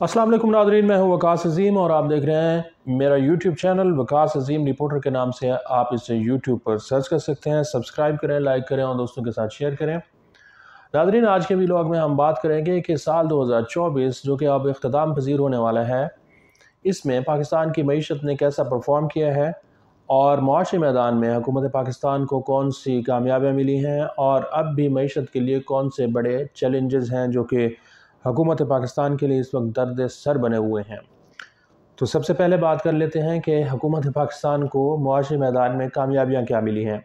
अस्सलाम वालेकुम नादरीन, मैं हूं वकास अजीम और आप देख रहे हैं मेरा यूट्यूब चैनल वकास अजीम रिपोर्टर के नाम से। आप इसे यूट्यूब पर सर्च कर सकते हैं। सब्सक्राइब करें, लाइक करें और दोस्तों के साथ शेयर करें। नादरीन, आज के व्लॉग में हम बात करेंगे कि साल 2024 जो कि अब इख्तिताम पजीर होने वाला है, इसमें पाकिस्तान की मईशत ने कैसा परफॉर्म किया है और मुआशी मैदान में हुकूमत पाकिस्तान को कौन सी कामयाबियाँ मिली हैं और अब भी मईशत के लिए कौन से बड़े चैलेंजेस हैं जो कि हुकूमत पाकिस्तान के लिए इस वक्त दर्द सर बने हुए हैं। तो सबसे पहले बात कर लेते हैं कि हुकूमत पाकिस्तान को मुआशी मैदान में कामयाबियाँ क्या मिली हैं।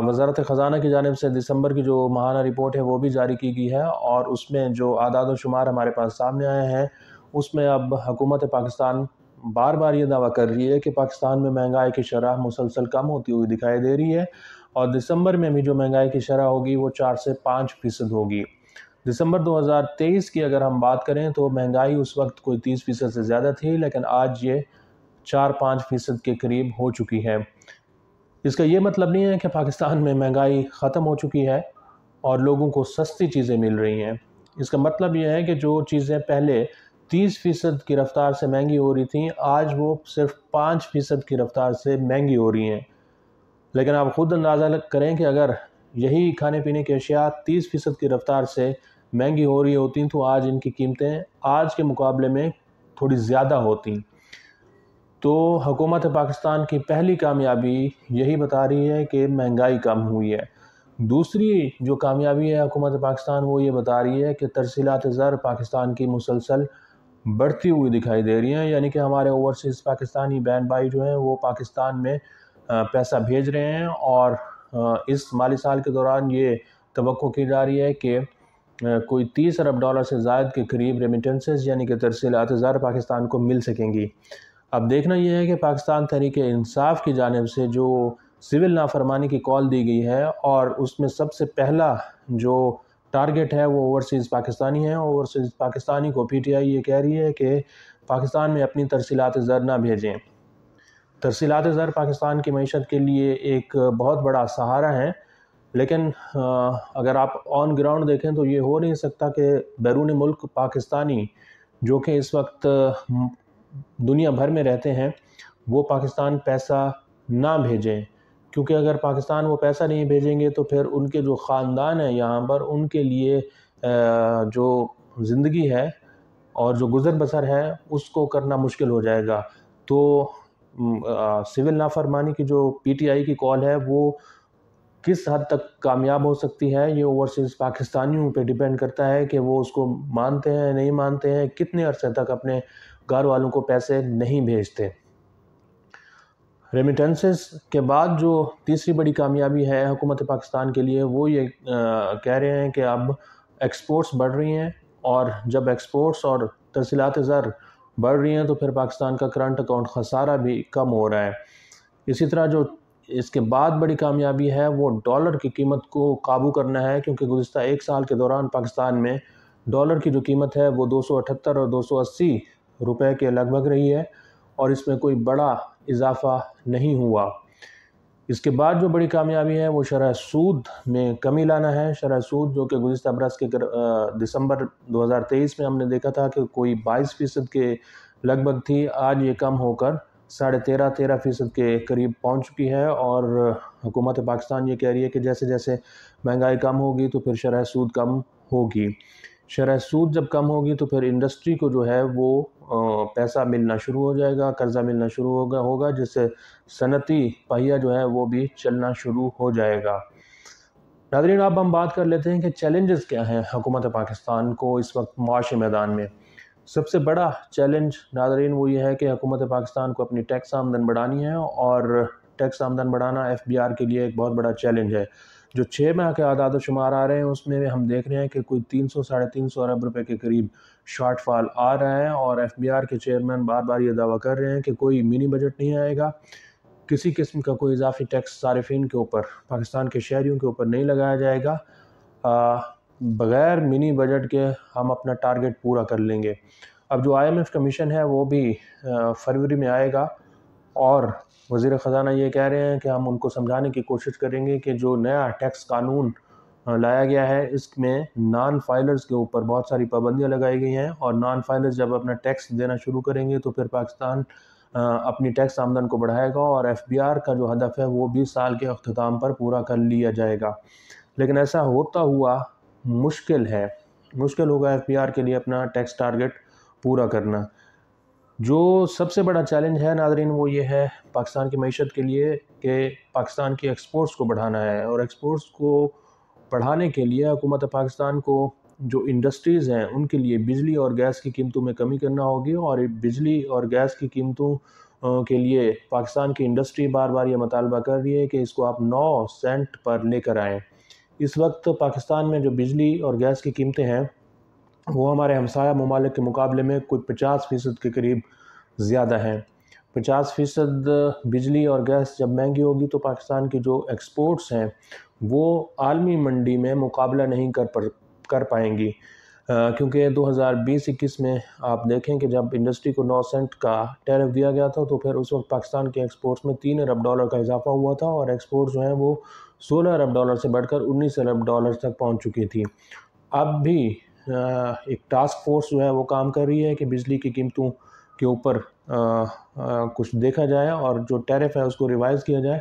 वज़ारत ख़ज़ाना की जानिब से दिसंबर की जो माहाना रिपोर्ट है वो भी जारी की गई है और उसमें जो आदाद व शुमार हमारे पास सामने आए हैं उसमें अब हुकूमत पाकिस्तान बार बार ये दावा कर रही है कि पाकिस्तान में महंगाई की शरह मुसलसल कम होती हुई दिखाई दे रही है और दिसंबर में भी जो महंगाई की शरह होगी वो 4 से 5% होगी। दिसंबर 2023 की अगर हम बात करें तो महंगाई उस वक्त कोई 30% से ज़्यादा थी, लेकिन आज ये 4-5% के करीब हो चुकी है। इसका ये मतलब नहीं है कि पाकिस्तान में महंगाई ख़त्म हो चुकी है और लोगों को सस्ती चीज़ें मिल रही हैं। इसका मतलब ये है कि जो चीज़ें पहले 30% की रफ़्तार से महंगी हो रही थी, आज वो सिर्फ 5% की रफ़्तार से महंगी हो रही हैं। लेकिन आप ख़ुद अंदाज़ा करें कि अगर यही खाने पीने की अशिया 30% की रफ़्तार से महंगी हो रही होती तो आज इनकी कीमतें आज के मुकाबले में थोड़ी ज़्यादा होती। तो हुकूमत पाकिस्तान की पहली कामयाबी यही बता रही है कि महंगाई कम हुई है। दूसरी जो कामयाबी है हुकूमत पाकिस्तान वो ये बता रही है कि तरसीलात ज़र पाकिस्तान की मुसलसल बढ़ती हुई दिखाई दे रही हैं, यानी कि हमारे ओवरसीज़ पाकिस्तानी बहन भाई जो हैं वो पाकिस्तान में पैसा भेज रहे हैं और इस माली साल के दौरान ये तवक्को की जा रही है कि कोई 30 अरब डॉलर से ज़ायद के करीब रेमिटेंसेस यानी कि तरसीलात ज़र पाकिस्तान को मिल सकेंगी। अब देखना यह है कि पाकिस्तान तहरीक इंसाफ की जानिब से जो सिविल नाफरमानी की कॉल दी गई है और उसमें सबसे पहला जो टारगेट है वो ओवरसीज़ पाकिस्तानी है। ओवरसीज़ पाकिस्तानी को PTI ये कह रही है कि पाकिस्तान में अपनी तरसीलात ज़र ना भेजें। तरसीलात ज़र पाकिस्तान की मईशत के लिए एक बहुत बड़ा सहारा है, लेकिन अगर आप ऑन ग्राउंड देखें तो ये हो नहीं सकता कि बैरून मुल्क पाकिस्तानी जो कि इस वक्त दुनिया भर में रहते हैं वो पाकिस्तान पैसा ना भेजें, क्योंकि अगर पाकिस्तान वो पैसा नहीं भेजेंगे तो फिर उनके जो ख़ानदान है यहाँ पर उनके लिए जो ज़िंदगी है और जो गुज़र बसर है उसको करना मुश्किल हो जाएगा। तो सिविल नाफरमानी की जो PTI की कॉल है वो किस हद तक कामयाब हो सकती है ये ओवरसीज़ पाकिस्तानियों पे डिपेंड करता है कि वो उसको मानते हैं नहीं मानते हैं, कितने अरसे तक अपने घर वालों को पैसे नहीं भेजते। रेमिटेंसेस के बाद जो तीसरी बड़ी कामयाबी है हुकूमत पाकिस्तान के लिए वो ये कह रहे हैं कि अब एक्सपोर्ट्स बढ़ रही हैं और जब एक्सपोर्ट्स और तरसीलात ज़र बढ़ रही हैं तो फिर पाकिस्तान का करंट अकाउंट खसारा भी कम हो रहा है। इसी तरह जो इसके बाद बड़ी कामयाबी है वो डॉलर की कीमत को काबू करना है, क्योंकि गुज़िश्ता एक साल के दौरान पाकिस्तान में डॉलर की जो कीमत है वो 278 और 280 रुपए के लगभग रही है और इसमें कोई बड़ा इजाफ़ा नहीं हुआ। इसके बाद जो बड़ी कामयाबी है वो शरह सूद में कमी लाना है। शरह सूद जो कि गुज़िश्ता बरस के दिसंबर 2023 में हमने देखा था कि कोई 22% के लगभग थी, आज ये कम होकर 13.5% के करीब पहुंच चुकी है और हुकूमत पाकिस्तान ये कह रही है कि जैसे जैसे महंगाई कम होगी तो फिर शरह सूद कम होगी। शरह सूद जब कम होगी तो फिर इंडस्ट्री को जो है वो पैसा मिलना शुरू हो जाएगा, कर्ज़ा मिलना शुरू होगा जिससे सनती पहिया जो है वो भी चलना शुरू हो जाएगा। नाज़रीन, अब हम बात कर लेते हैं कि चैलेंजेस क्या हैं हुकूमत पाकिस्तान को इस वक्त मुआशी मैदान में। सबसे बड़ा चैलेंज नाज़रीन वो ये है कि हुकूमत पाकिस्तान को अपनी टैक्स आमदन बढ़ानी है और टैक्स आमदन बढ़ाना FBR के लिए एक बहुत बड़ा चैलेंज है। जो 6 माह के आदाद शुमार आ रहे हैं उसमें हम देख रहे हैं कि कोई 300-350 अरब रुपए के करीब शॉर्टफॉल आ रहा है और FBR के चेयरमैन बार बार ये दावा कर रहे हैं कि कोई मिनी बजट नहीं आएगा, किसी किस्म का कोई इजाफी टैक्स सारिफिन के ऊपर, पाकिस्तान के शहरियों के ऊपर नहीं लगाया जाएगा। बग़ैर मिनी बजट के हम अपना टारगेट पूरा कर लेंगे। अब जो IMF का मिशन है वो भी फरवरी में आएगा और वज़ीर ख़ज़ाना ये कह रहे हैं कि हम उनको समझाने की कोशिश करेंगे कि जो नया टैक्स कानून لایا گیا ہے، اس میں نان فائلرز کے اوپر بہت ساری پابندیاں لگائی گئی ہیں، اور نان فائلرز جب اپنا ٹیکس دینا شروع کریں گے تو پھر پاکستان اپنی ٹیکس آمدن کو بڑھائے گا، اور ایف بی آر کا جو ہدف ہے وہ 20 سال کے اختتام پر پورا کر لیا جائے گا۔ لیکن ایسا ہوتا ہوا مشکل ہوگا ایف بی آر کے لیے اپنا ٹیکس ٹارگٹ پورا کرنا۔ جو سب سے بڑا چیلنج ہے ناظرین وہ یہ ہے پاکستان کی معیشت کے لیے کہ پاکستان کی ایکسپورٹس کو بڑھانا ہے، اور ایکسپورٹس کو بڑھانے کے لیے حکومت پاکستان کو جو انڈسٹریز ہیں ان کے لیے بجلی اور گیس کی قیمتوں میں کمی کرنا ہوگی، اور بجلی اور گیس کی قیمتوں کے لیے پاکستان کی انڈسٹری بار بار یہ مطالبہ کر رہی ہے کہ اس کو آپ 9 سینٹ پر لے کر آئیں۔ اس وقت پاکستان میں جو بجلی اور گیس کی قیمتیں ہیں وہ ہمارے ہمسایہ ممالک کے مقابلے میں کوئی 50% کے قریب زیادہ ہیں۔ 50% بجلی اور گیس جب مہنگی ہوگی تو پاکستان کی جو ایکسپورٹس ہیں وہ عالمی منڈی میں مقابلہ نہیں کر پائیں گی، کیونکہ 2020-21 میں آپ دیکھیں کہ جب انڈسٹری کو 9 سینٹ کا ٹیرف دیا گیا تھا تو پھر اس وقت پاکستان کے ایکسپورٹس میں 3 ارب ڈالر کا اضافہ ہوا تھا، اور ایکسپورٹس جو ہیں وہ 16 ارب ڈالر سے بڑھ کر 19 ارب ڈالر تک پہنچ چکی تھی۔ اب بھی ایک ٹاسک فورس جو ہے وہ کام کر رہی ہے کہ بجلی کی قیمتوں کے اوپر کچھ دیکھا جائے اور جو ٹیرف ہے اس کو ریوائز کیا جائے،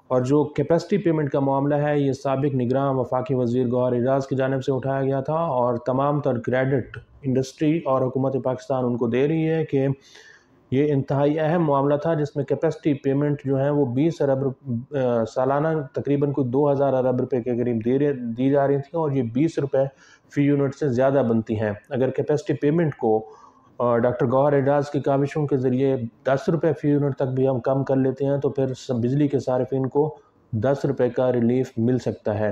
اور جو کیپیسٹی پیمنٹ کا معاملہ ہے یہ سابق نگراں وفاقی وزیر گوہر اعجاز کی جانب سے اٹھایا گیا تھا، اور تمام تر کریڈٹ انڈسٹری اور حکومت پاکستان ان کو دے رہی ہے کہ یہ انتہائی اہم معاملہ تھا جس میں کیپیسٹی پیمنٹ جو ہیں وہ 20 ارب سالانہ تقریباً کوئی 2000 ارب روپے کے قریب دی جا رہی تھیں، اور یہ 20 روپے فی یونٹ سے زیادہ بنتی ہیں۔ اگر کیپیسٹی پیمنٹ کو ڈاکٹر گوہر اعجاز کی کاوشوں کے ذریعے 10 روپے فی یونٹ تک بھی ہم کم کر لیتے ہیں تو پھر بجلی کے صارفین کو 10 روپے کا ریلیف مل سکتا ہے۔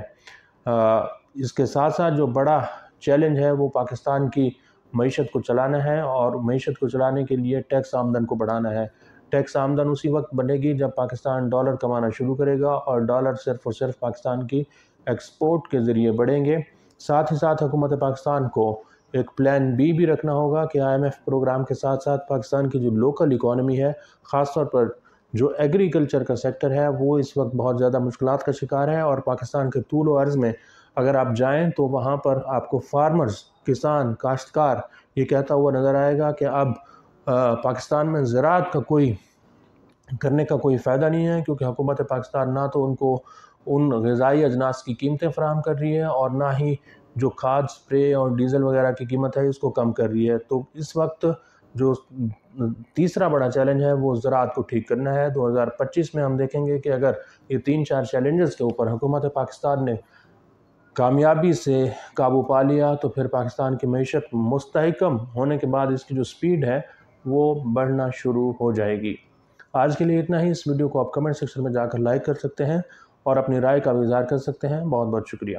اس کے ساتھ ساتھ جو بڑا چیلنج ہے وہ پاکستان کی معیشت کو چلانا ہے، اور معیشت کو چلانے کے لیے ٹیکس آمدن کو بڑھانا ہے۔ ٹیکس آمدن اسی وقت بڑھے گی جب پاکستان ڈالر کمانا شروع کرے گا، اور ڈالر صرف اور صرف پاکستان کی ایکسپورٹ کے ذریعے بڑھیں گے۔ ساتھ ہی ساتھ حکومت پاکستان کو ایک پلان بی بھی رکھنا ہوگا کہ آئی ایم ایف پروگرام کے ساتھ ساتھ پاکستان کی جو لوکل اکانومی ہے، خاص طور پر جو ایگریکلچر کا سیکٹر ہے وہ اس وقت بہت زیادہ مشکلات کا شکار ہے، اور پاکستان کے طول و عرض میں اگر آپ جائیں تو وہاں پر آپ کو فارمرز، کسان، کاشتکار یہ کہتا ہوا نظر آئے گا کہ اب پاکستان میں زراعت کا کرنے کا کوئی فائدہ نہیں ہے، کیونکہ حکومت پاکستان نہ تو ان کو ان غذائی اجناس کی قیمتیں فراہم کر رہی ہے، اور نہ ہی جو کھاد، سپرے اور ڈیزل وغیرہ کی قیمت ہے اس کو کم کر رہی ہے۔ تو اس وقت جو تیسرا بڑا چیلنج ہے وہ زراعت کو ٹھیک کرنا ہے۔ 2025 میں ہم دیکھیں گے کہ اگر یہ 3-4 چیلنجز کے اوپر حکومت پاکستان نے کامیابی سے قابو پا لیا تو پھر پاکستان کی معیشت مستحکم ہونے کے بعد اس کی جو سپیڈ ہے وہ بڑھنا شروع ہو جائے گی۔ آج کے لیے اتنا ہی۔ اس ویڈیو کو آپ کمنٹ سیکشن میں جا کر لائک کر سکتے ہیں اور اپنی رائے کا بھی اظہار کر سکتے ہیں۔ بہت بہت شکریہ۔